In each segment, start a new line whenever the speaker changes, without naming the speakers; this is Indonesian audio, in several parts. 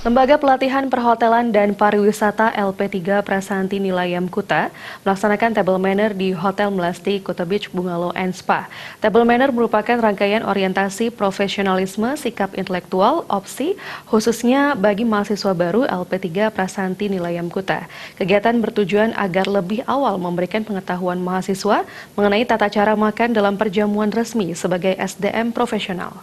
Lembaga Pelatihan Perhotelan dan Pariwisata LP3 Prasanti Nilayam Kuta melaksanakan table manner di Hotel Melasti Kuta Beach Bungalow and Spa. Table manner merupakan rangkaian orientasi profesionalisme, sikap intelektual, opsi, khususnya bagi mahasiswa baru LP3 Prasanti Nilayam Kuta. Kegiatan bertujuan agar lebih awal memberikan pengetahuan mahasiswa mengenai tata cara makan dalam perjamuan resmi sebagai SDM profesional.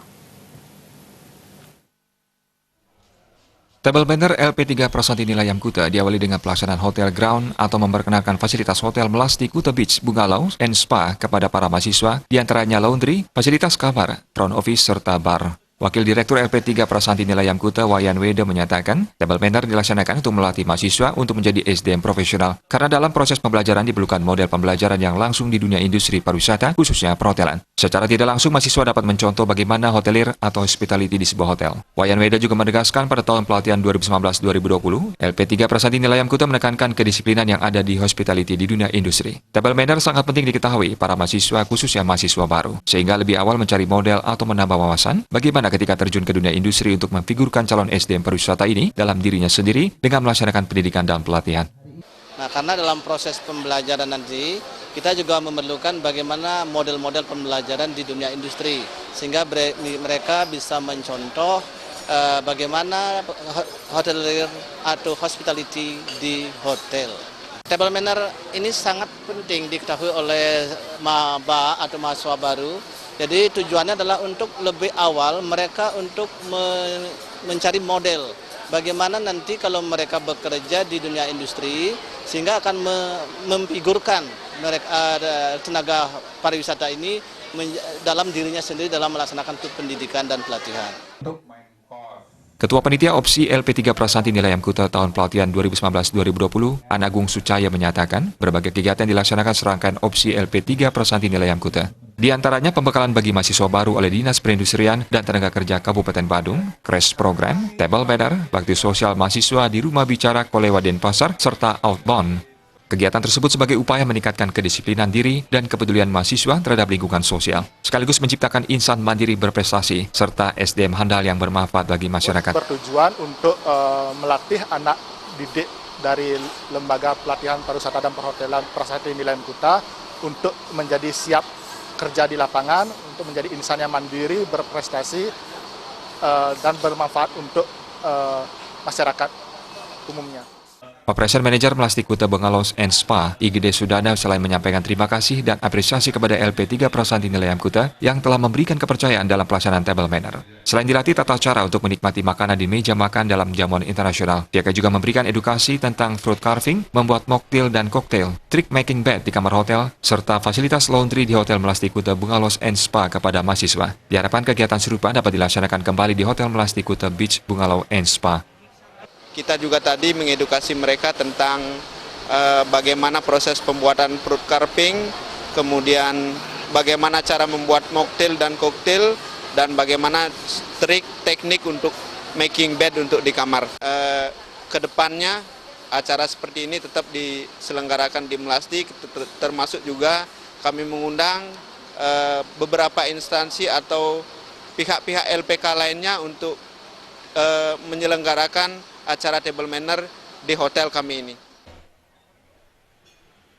Table banner LP3 Prasanti Nilayam Kuta diawali dengan pelaksanaan hotel ground atau memperkenalkan fasilitas Hotel Melasti Kuta Beach Bungalow and Spa kepada para mahasiswa, diantaranya laundry, fasilitas kamar, front office, serta bar. Wakil Direktur LP3 Prasanti Nilayam Kuta Wayan Weda menyatakan, table manner dilaksanakan untuk melatih mahasiswa untuk menjadi SDM profesional, karena dalam proses pembelajaran diperlukan model pembelajaran yang langsung di dunia industri pariwisata, khususnya perhotelan. Secara tidak langsung, mahasiswa dapat mencontoh bagaimana hotelir atau hospitality di sebuah hotel. Wayan Weda juga menegaskan pada tahun pelatihan 2019-2020, LP3 Prasanti Nilayam Kuta menekankan kedisiplinan yang ada di hospitality di dunia industri. Table manner sangat penting diketahui para mahasiswa, khususnya mahasiswa baru, sehingga lebih awal mencari model atau menambah wawasan bagaimana ketika terjun ke dunia industri untuk memfigurkan calon SDM pariwisata ini dalam dirinya sendiri dengan melaksanakan pendidikan dan pelatihan.
Nah, karena dalam proses pembelajaran nanti, kita juga memerlukan bagaimana model-model pembelajaran di dunia industri, sehingga mereka bisa mencontoh bagaimana hotelier atau hospitality di hotel. Table manner ini sangat penting diketahui oleh maba atau mahasiswa baru. Jadi tujuannya adalah untuk lebih awal mereka untuk mencari model bagaimana nanti kalau mereka bekerja di dunia industri, sehingga akan memfigurkan mereka tenaga pariwisata ini dalam dirinya sendiri dalam melaksanakan pendidikan dan pelatihan.
Ketua Panitia Opsi LP3 Prasanti Nilayam Kuta tahun pelatihan 2019-2020, Anagung Sucaya menyatakan, berbagai kegiatan dilaksanakan serangkaian Opsi LP3 Prasanti Nilayam Kuta. Di antaranya pembekalan bagi mahasiswa baru oleh Dinas Perindustrian dan Tenaga Kerja Kabupaten Badung, crash program, table banner, bakti sosial mahasiswa di Rumah Bicara Kolewa Denpasar, serta outbound. Kegiatan tersebut sebagai upaya meningkatkan kedisiplinan diri dan kepedulian mahasiswa terhadap lingkungan sosial, sekaligus menciptakan insan mandiri berprestasi, serta SDM handal yang bermanfaat bagi masyarakat.
Bertujuan untuk melatih anak didik dari Lembaga Pelatihan Pariwisata dan Perhotelan Prasanti Nilayam Kuta untuk menjadi siap kerja di lapangan, untuk menjadi insan yang mandiri, berprestasi, dan bermanfaat untuk masyarakat umumnya.
Operation Manager Melasti Kuta Bungalow and Spa, IGD Sudana, selain menyampaikan terima kasih dan apresiasi kepada LP3 Prasanti Nilayam Kuta yang telah memberikan kepercayaan dalam pelaksanaan table manner. Selain dilatih tata cara untuk menikmati makanan di meja makan dalam jamuan internasional, pihaknya juga memberikan edukasi tentang fruit carving, membuat mocktail dan koktail, trick making bed di kamar hotel, serta fasilitas laundry di Hotel Melasti Kuta Bungalow and Spa kepada mahasiswa. Diharapkan kegiatan serupa dapat dilaksanakan kembali di Hotel Melasti Kuta Beach Bungalow and Spa.
Kita juga tadi mengedukasi mereka tentang bagaimana proses pembuatan fruit carving, kemudian bagaimana cara membuat mocktail dan koktail, dan bagaimana trik teknik untuk making bed untuk di kamar. Kedepannya acara seperti ini tetap diselenggarakan di Melasti, termasuk juga kami mengundang beberapa instansi atau pihak-pihak LPK lainnya untuk menyelenggarakan acara table manner di hotel kami ini.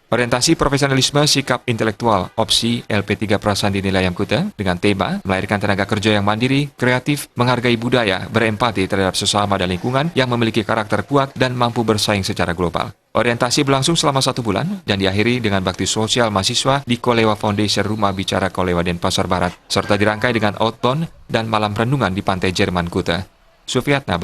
Orientasi profesionalisme, sikap intelektual, opsi LP3 Prasanti Nilayam Kuta dengan tema melahirkan tenaga kerja yang mandiri, kreatif, menghargai budaya, berempati terhadap sesama dan lingkungan yang memiliki karakter kuat dan mampu bersaing secara global. Orientasi berlangsung selama 1 bulan dan diakhiri dengan bakti sosial mahasiswa di Kolewa Foundation Rumah Bicara Kolewa Denpasar Barat, serta dirangkai dengan outbound dan malam renungan di Pantai Jerman Kuta. Sufiatna